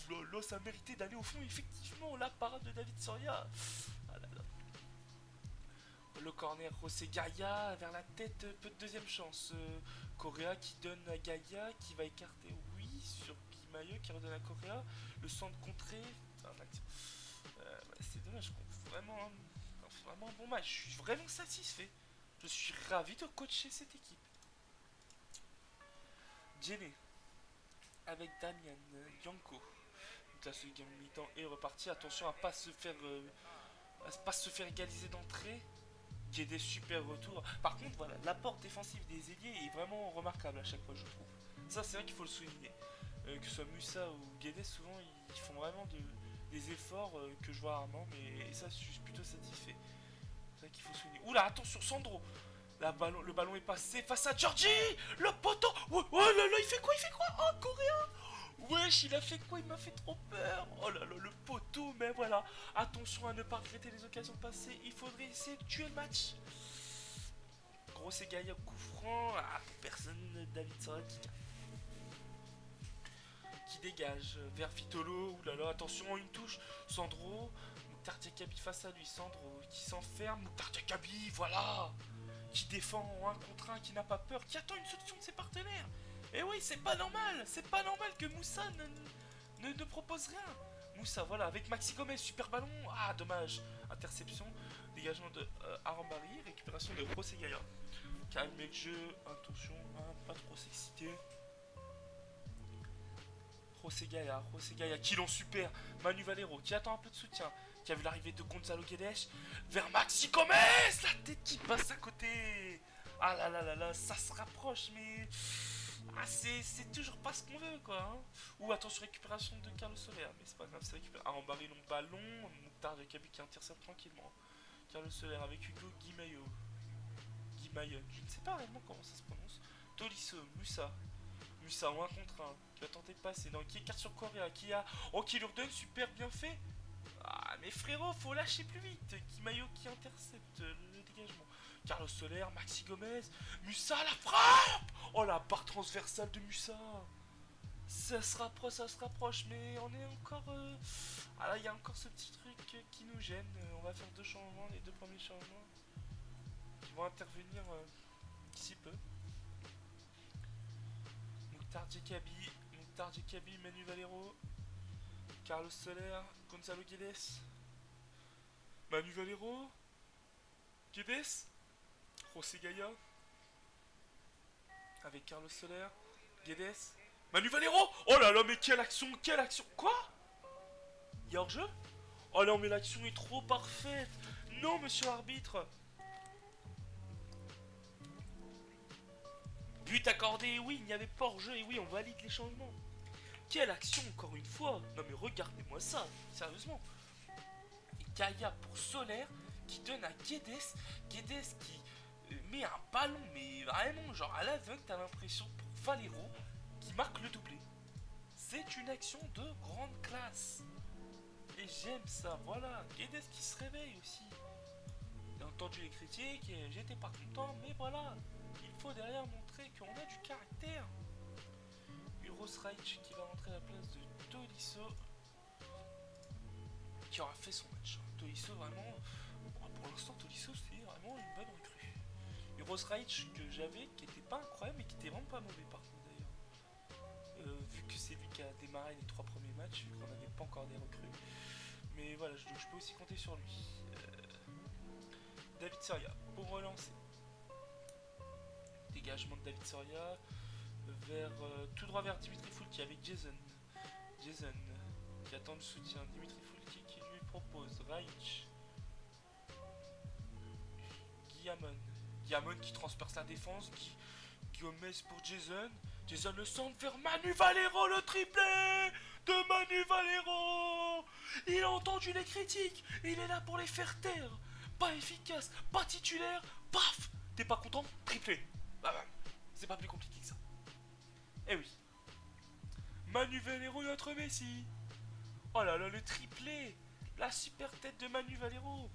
Ouh, là, ça méritait d'aller au fond, effectivement, la parade de David Soria. Ah là là. Le corner, José Gaia vers la tête, peu de deuxième chance. Correa qui donne à Gaia, qui va écarter, oui, sur Guimayo, qui redonne à Correa. Le centre contré. C'est dommage, vraiment un bon match. Je suis vraiment satisfait. Je suis ravi de coacher cette équipe. Jenny avec Damian, Yanko. Donc la seconde mi-temps est repartie. Attention à pas se faire égaliser d'entrée. Qui est des super retours. Par contre, voilà, l'apport défensif des ailiers est vraiment remarquable à chaque fois, je trouve. Ça, c'est vrai qu'il faut le souligner. Que ce soit Musa ou Guedes, souvent, ils font vraiment des efforts que je vois rarement, mais ça, je suis plutôt satisfait. C'est vrai qu'il faut souligner. Oula, attention, Sandro. Le ballon est passé face à Georgie. Le poteau. Oh là là, il fait quoi? Oh, coréen. Wesh, il a fait quoi? Il m'a fait trop peur. Oh là là, le poteau, mais voilà. Attention à ne pas regretter les occasions passées. Il faudrait essayer de tuer le match. Gros Gaïa, coup franc. Ah, personne, David Soria qui dégage vers Vitolo. Ouh là là, attention, une touche. Sandro. Mouktar Djekabi face à lui. Sandro qui s'enferme. Mouktar Djekabi, voilà. Qui défend en 1 contre 1, qui n'a pas peur, qui attend une solution de ses partenaires. Et oui, c'est pas normal que Moussa ne propose rien. Moussa, voilà, avec Maxi Gomez, super ballon. Ah, dommage. Interception, dégagement de Arambari, récupération de José Gaia. Calmez le jeu, attention, hein, pas trop s'exciter. José Gaia, qui l'ont super. Manu Valero, qui attend un peu de soutien. Qui a vu l'arrivée de Gonzalo Guedes vers Maxi Gomez. La tête qui passe à côté. Ah là là là là, ça se rapproche, mais... Ah, c'est toujours pas ce qu'on veut, quoi. Hein. Ou attention, récupération de Carlos Soler. Mais c'est pas grave, c'est récupéré. Ah, en baril long ballon. Mouktar Djekabi qui intercepte tranquillement. Carlos Soler avec Hugo Guimayo. Je ne sais pas réellement comment ça se prononce. Tolisso, Musa en 1 contre 1. Qui va tenter de passer. Non, qui écarte sur Correa. Qui lui redonne, super bien fait. Ah, mais frérot, faut lâcher plus vite. Guimayo qui intercepte le dégagement. Carlos Soler, Maxi Gomez, Musa, la frappe. Oh, la barre transversale de Musa. Ça se rapproche, mais on est encore... Ah là, il y a encore ce petit truc qui nous gêne. On va faire 2 changements, les 2 premiers changements qui vont intervenir d'ici peu. Mouktar Djekabi, Manu Valero, Carlos Soler, Gonzalo Guedes, Manu Valero, Guedes, José Gaia, avec Carlos Soler, Guedes, Manu Valero. Oh là là, mais quelle action. Quoi? Il y a hors-jeu? Oh non, mais l'action est trop parfaite. Non, monsieur l'arbitre. But accordé, oui, il n'y avait pas hors-jeu, et oui, on valide les changements. Quelle action, encore une fois. Non mais regardez-moi ça, sérieusement. Gaia pour Soler, qui donne à Guedes qui met un ballon, mais vraiment, genre à l'aveugle, t'as l'impression, pour Valero, qui marque le doublé. C'est une action de grande classe. Et j'aime ça, voilà. Guedes qui se réveille aussi. J'ai entendu les critiques, et j'étais pas content, mais voilà. Il faut derrière montrer qu'on a du caractère. Uros Reich qui va rentrer à la place de Tolisso, qui aura fait son match. Tolisso vraiment, pour l'instant Tolisso c'est vraiment une bonne recrue. Uros Reich que j'avais, qui était pas incroyable mais qui était vraiment pas mauvais par contre d'ailleurs. Vu que c'est lui qui a démarré les 3 premiers matchs, vu qu'on n'avait pas encore des recrues. Mais voilà, je peux aussi compter sur lui. David Soria, pour relancer. Dégagement de David Soria, tout droit vers Dimitri Foulki avec Jason. Jason qui attend le soutien. Dimitri Foulki qui lui propose Reich. Guillamon. Guillamon qui transperce la défense. Guillaume pour Jason. Jason le centre vers Manu Valero, le triplé de Manu Valero. Il a entendu les critiques. Il est là pour les faire taire. Pas efficace, pas titulaire. Paf. T'es pas content? Triplé. Bah, c'est pas plus compliqué que ça. Eh oui. Manu Valero, notre Messi. Oh là là, le triplé. La super tête de Manu Valero.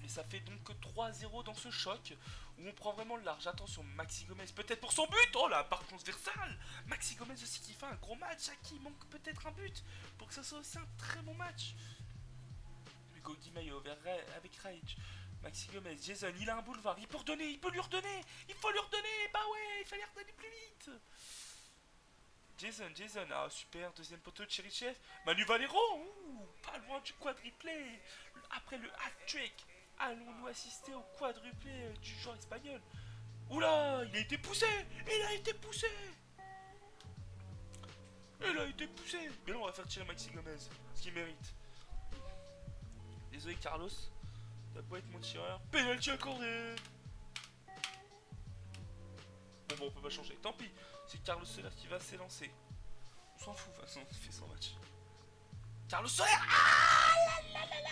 Et ça fait donc 3-0 dans ce choc où on prend vraiment le large. Attention, Maxi Gomez peut-être pour son but. Oh là, par transversal. Maxi Gomez aussi qui fait un gros match. À qui il manque peut-être un but pour que ça soit aussi un très bon match. Hugo Di Maio avec Reich. Maxi Gomez, Jason, il a un boulevard. Il peut redonner, il peut lui redonner. Il faut lui redonner. Bah ouais, il fallait redonner plus vite. Jason, ah super, deuxième poteau de Cherichev. Manu Valero, pas loin du quadruplé. Après le hat-trick, allons-nous assister au quadruplé du joueur espagnol. Oula, il a été poussé. Il a été poussé. Il a été poussé. Mais là, on va faire tirer Maxi Gomez, ce qu'il mérite. Désolé Carlos, ça peut être mon tireur. Penalty accordé. Bon, on peut pas changer. Tant pis, c'est Carlos Soler qui va s'élancer. On s'en fout, de toute façon, il fait son match. Carlos Soler. Ah là là là là.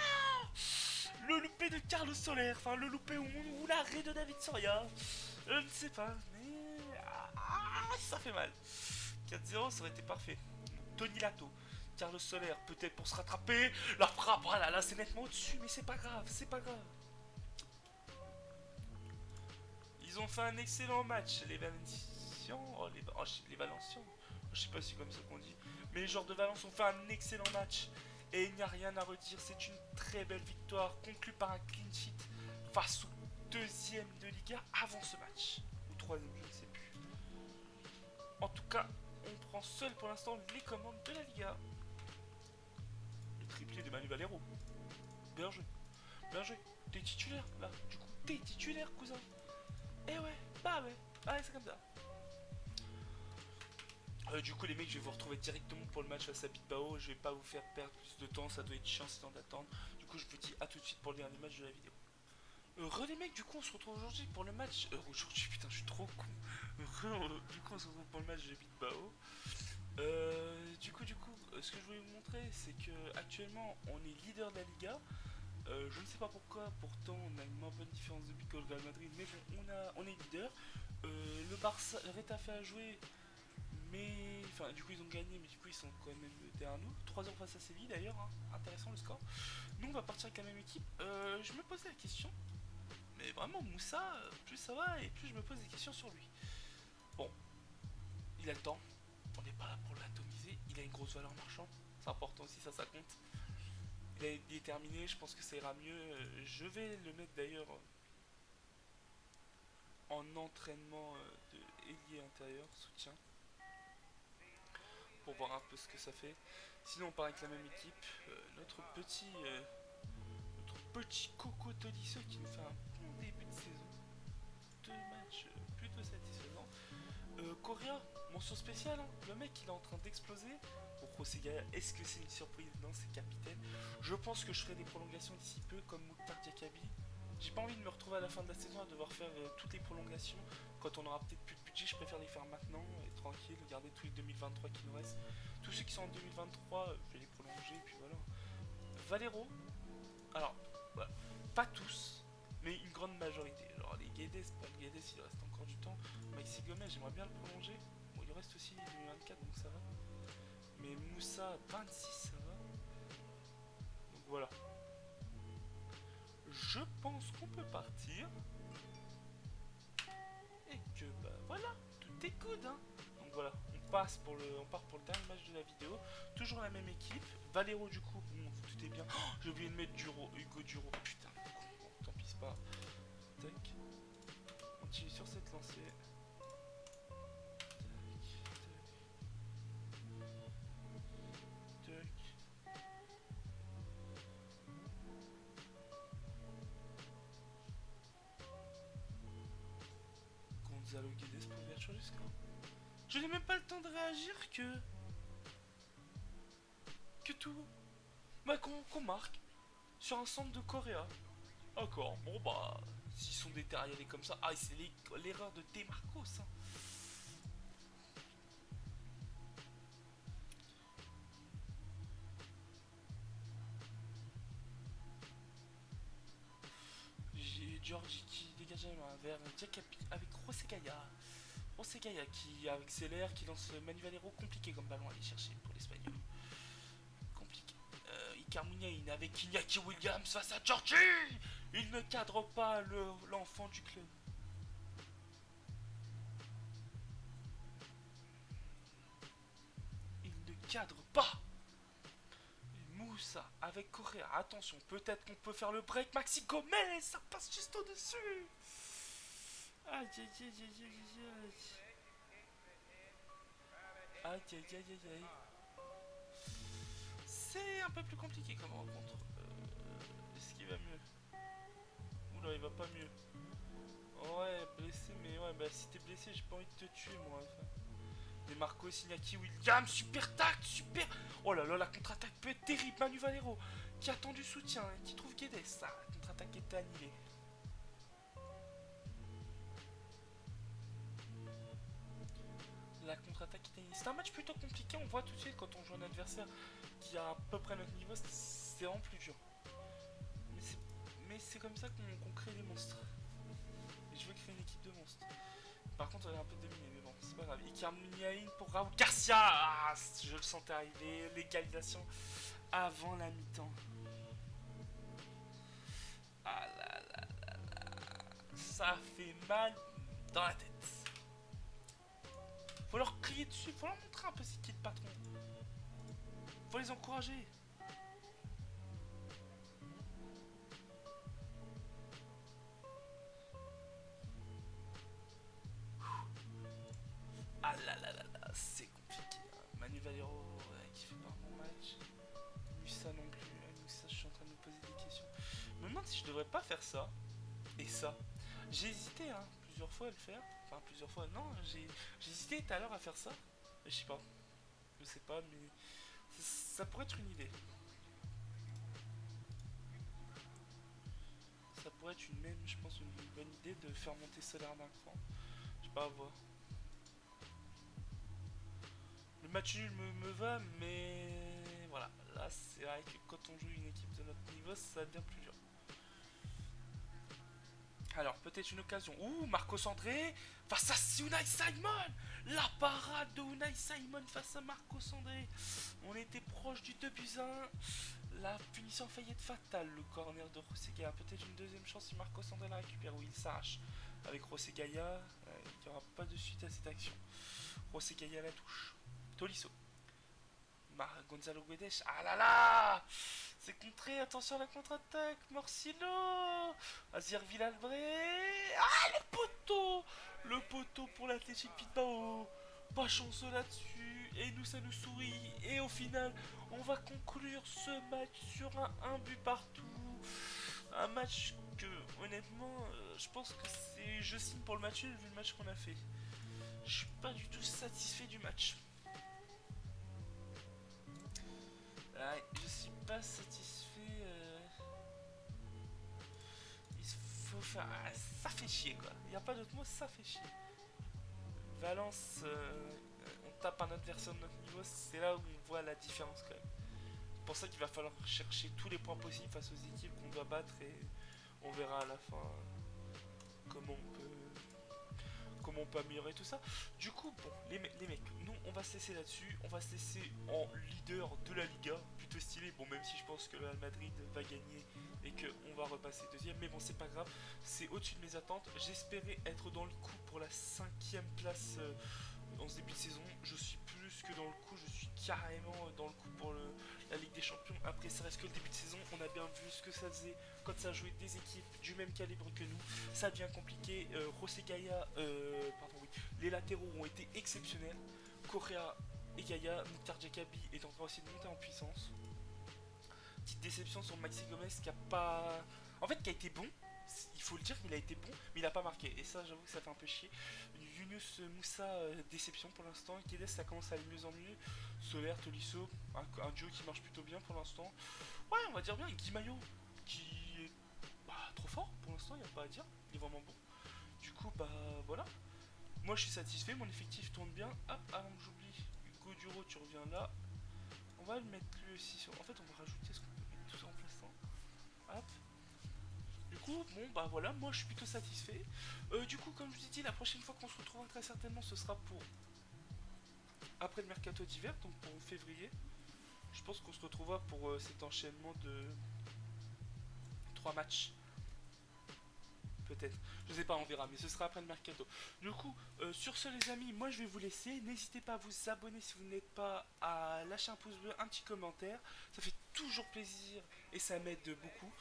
Le loupé de Carlos Soler. Enfin, le loupé ou l'arrêt de David Soria. Je ne sais pas, mais... ça fait mal. 4-0, ça aurait été parfait. Tony Lato. Carlos Soler, peut-être pour se rattraper. La frappe, voilà, là, c'est nettement au-dessus, mais c'est pas grave, c'est pas grave. Ils ont fait un excellent match, les Valencians. Les Valencians. Je sais pas si c'est comme ça qu'on dit. Mais les joueurs de Valence ont fait un excellent match. Et il n'y a rien à redire. C'est une très belle victoire conclue par un clean sheet face au deuxième de Liga avant ce match. Ou troisième, je ne sais plus. En tout cas, on prend seul pour l'instant les commandes de la Liga. Le triplé de Manu Valero. Bien joué. Bien joué. T'es titulaire là. Du coup, t'es titulaire, cousin. Eh ouais, bah ouais. Ouais, c'est comme ça. Du coup, les mecs, je vais vous retrouver directement pour le match face à Bilbao. Je vais pas vous faire perdre plus de temps, ça doit être chiant c'est d'attendre. Du coup, je vous dis à tout de suite pour le dernier match de la vidéo. Les mecs, du coup, on se retrouve aujourd'hui pour le match. Aujourd'hui, putain, je suis trop con. Du coup, on se retrouve pour le match de Bilbao. Du coup, ce que je voulais vous montrer, c'est que actuellement, on est leader de la Liga. Je ne sais pas pourquoi, pourtant on a une moins bonne différence de but que le Real Madrid, mais bon, on est leader. Le Barça, le Retafe a joué, mais enfin, du coup ils ont gagné, mais du coup ils sont quand même derrière nous. 3-0 face à Séville d'ailleurs, hein. Intéressant le score. Nous on va partir avec la même équipe. Je me posais la question, mais vraiment Moussa, plus ça va et plus je me pose des questions sur lui. Bon, il a le temps, on n'est pas là pour l'atomiser, il a une grosse valeur marchande, c'est important aussi, ça compte. Il est terminé, je pense que ça ira mieux. Je vais le mettre d'ailleurs en entraînement de ailier intérieur, soutien, pour voir un peu ce que ça fait. Sinon on part avec la même équipe, notre petit Coco Tolisso qui nous fait un bon début de saison. 2 matchs plutôt satisfaisants. Correa, mention spéciale, hein. Le mec il est en train d'exploser. Pour Prosegaia, est-ce que c'est une surprise? Non, c'est capitaine. Je pense que je ferai des prolongations d'ici peu comme Mouktar Diakabi. J'ai pas envie de me retrouver à la fin de la saison à devoir faire toutes les prolongations. Quand on aura peut-être plus de budget, je préfère les faire maintenant et tranquille, garder tous les 2023 qui nous restent. Tous ceux qui sont en 2023, je vais les prolonger et puis voilà. Valero, alors, voilà. Pas tous, mais une grande majorité. Alors les Guedes, Bon, Guedes, il reste encore du temps. Maxi Gomez, j'aimerais bien le prolonger. Bon, il reste aussi 2024, donc ça va. Mais Moussa, 26, ça va. Donc voilà. Je pense qu'on peut partir. Et que, bah voilà, tout est good, hein. Donc voilà, on part pour le dernier match de la vidéo. Toujours la même équipe. Valero, du coup, bon, tout est bien. Oh, j'ai oublié de mettre Hugo Duro. Putain, bon, tant pis, c'est pas. Tac. On continue sur cette lancée. Tac, tac. Gonzalo Guedes pour l'ouverture du score. Je n'ai même pas le temps de réagir que tout. Bah qu'on marque sur un centre de Correa. D'accord, bon bah s'ils sont déterrionnés comme ça. Ah, c'est l'erreur de Demarcos, hein. J'ai Georgie qui dégage vers Jack avec José Gaya. José Gaya qui accélère, qui lance Manu Valero, compliqué comme ballon à aller chercher pour l'Espagnol. Compliqué. Icar Muniain avec Iñaki Williams face à Georgie. Il ne cadre pas l'enfant du club. Il ne cadre pas. Moussa avec Correa. Attention, peut-être qu'on peut faire le break. Maxi Gomez, ça passe juste au-dessus. Aïe aïe aïe aïe aïe aïe. Aïe aïe aïe aïe aïe. C'est un peu plus compliqué comme rencontre. Est-ce qu'il va mieux? Oula, il va pas mieux. Ouais, blessé, mais ouais, bah si t'es blessé, j'ai pas envie de te tuer, moi. Enfin. Des Marco Signaki Williams, super tact, super. Oh là là, la contre-attaque peut être terrible. Manu Valero qui attend du soutien, hein, qui trouve Guedes. Ça, la contre-attaque était annulée. La contre-attaque était annulée. C'est un match plutôt compliqué. On voit tout de suite quand on joue un adversaire qui a à peu près notre niveau, c'est vraiment plus dur. Mais c'est comme ça qu'on crée des monstres. Et je veux créer une équipe de monstres. Par contre, elle est un peu dominée, mais bon, c'est pas grave. Icar Muniain pour Raoul Garcia. Ah, je le sentais arriver. L'égalisation avant la mi-temps. Ah là là là là. Ça fait mal dans la tête. Faut leur crier dessus, faut leur montrer un peu c'est qui le patron. Faut les encourager. Ah là là là là, c'est compliqué. Manu Valero ouais, qui fait pas un bon match. Moussa non plus. Moussa, je suis en train de me poser des questions. Je me demande si je devrais pas faire ça. Et ça. J'ai hésité hein, plusieurs fois à le faire. Enfin plusieurs fois, non, j'ai hésité tout à l'heure à faire ça. Je sais pas. Je sais pas, mais ça pourrait être une idée. Ça pourrait être je pense, une bonne idée de faire monter Solaire d'un cran. Je sais pas, à voir. Le match nul me va, mais voilà. Là, c'est vrai que quand on joue une équipe de notre niveau, ça devient plus dur. Alors, peut-être une occasion. Ouh, Marcos André face à Unai Simon. La parade de Unai Simon face à Marcos André. On était proche du 2-1. La punition a failli être fatale. Le corner de Rosegaya. Peut-être une deuxième chance si Marcos André la récupère. Oui, il s'arrache. Avec Rosegaya, il n'y aura pas de suite à cette action. Rosegaya à la touche. Tolisso. Gonzalo Guedes. Ah là là, c'est contré, attention à la contre-attaque. Morcillo. Azir Villalbré. Ah, le poteau pour l'Athletic Bilbao. Pas chanceux là-dessus. Et nous, ça nous sourit. Et au final, on va conclure ce match sur un but partout. Un match que, honnêtement, je pense que c'est. Je signe pour le match vu le match qu'on a fait. Je suis pas du tout satisfait du match. Je suis pas satisfait. Il faut faire. Ah, ça fait chier quoi. Il n'y a pas d'autre mot, ça fait chier. Valence, on tape un adversaire de notre niveau, c'est là où on voit la différence quand même. C'est pour ça qu'il va falloir chercher tous les points possibles face aux équipes qu'on doit battre et on verra à la fin comment on peut améliorer tout ça. Du coup, bon, les mecs, nous on va se laisser là-dessus, on va se laisser en leader de la Liga, plutôt stylé, bon même si je pense que le Real Madrid va gagner et qu'on va repasser deuxième, mais bon c'est pas grave, c'est au-dessus de mes attentes, j'espérais être dans le coup pour la cinquième place en ce début de saison, je suis plus que dans le coup, je suis carrément dans le coup pour la Ligue des Champions. Après, ça reste que le début de saison, on a bien vu ce que ça faisait quand ça jouait des équipes du même calibre que nous. Ça devient compliqué. José Gaia, pardon, oui, les latéraux ont été exceptionnels. Correa et Gaia, Mouktar Jakabi est en train aussi de monter en puissance. Petite déception sur Maxi Gomez qui a pas. En fait, qui a été bon, il faut le dire qu'il a été bon, mais il a pas marqué. Et ça, j'avoue que ça fait un peu chier. Yunus Moussa, déception pour l'instant. Kedes, ça commence à aller mieux en mieux. Solaire, Tolisso, un duo qui marche plutôt bien pour l'instant. Ouais, on va dire bien. Guy Maillot, qui est trop fort pour l'instant, il n'y a pas à dire. Il est vraiment bon. Du coup, bah voilà. Moi, je suis satisfait. Mon effectif tourne bien. Hop, avant que j'oublie, Hugo Duro, tu reviens là. On va le mettre lui aussi sur. En fait, on va rajouter ce qu'on peut mettre tout ça en remplaçant. Hop. Du coup, bon bah voilà, moi je suis plutôt satisfait. Du coup, comme je vous ai dit, la prochaine fois qu'on se retrouvera très certainement, ce sera pour après le mercato d'hiver, donc pour février. Je pense qu'on se retrouvera pour cet enchaînement de 3 matchs. Peut-être. Je sais pas, on verra, mais ce sera après le mercato. Du coup, sur ce les amis, moi je vais vous laisser. N'hésitez pas à vous abonner si vous n'êtes pas, à lâcher un pouce bleu, un petit commentaire. Ça fait toujours plaisir et ça m'aide beaucoup.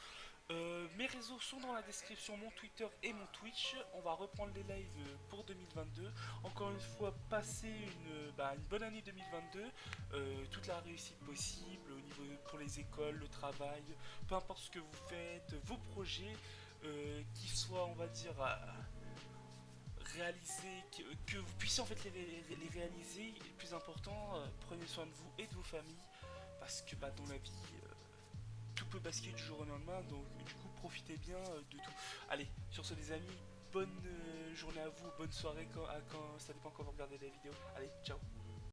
Mes réseaux sont dans la description, mon Twitter et mon Twitch. On va reprendre les lives pour 2022. Encore une fois, passer une bonne année 2022. Toute la réussite possible au niveau pour les écoles, le travail, peu importe ce que vous faites, vos projets, qu'ils soient, on va dire, réalisés, que vous puissiez en fait les réaliser. Et le plus important, prenez soin de vous et de vos familles. Parce que dans la vie, tout peut basculer du jour au lendemain, donc du coup profitez bien de tout. Allez, sur ce les amis, bonne journée à vous, bonne soirée quand ça dépend quand vous regardez la vidéo. Allez, ciao.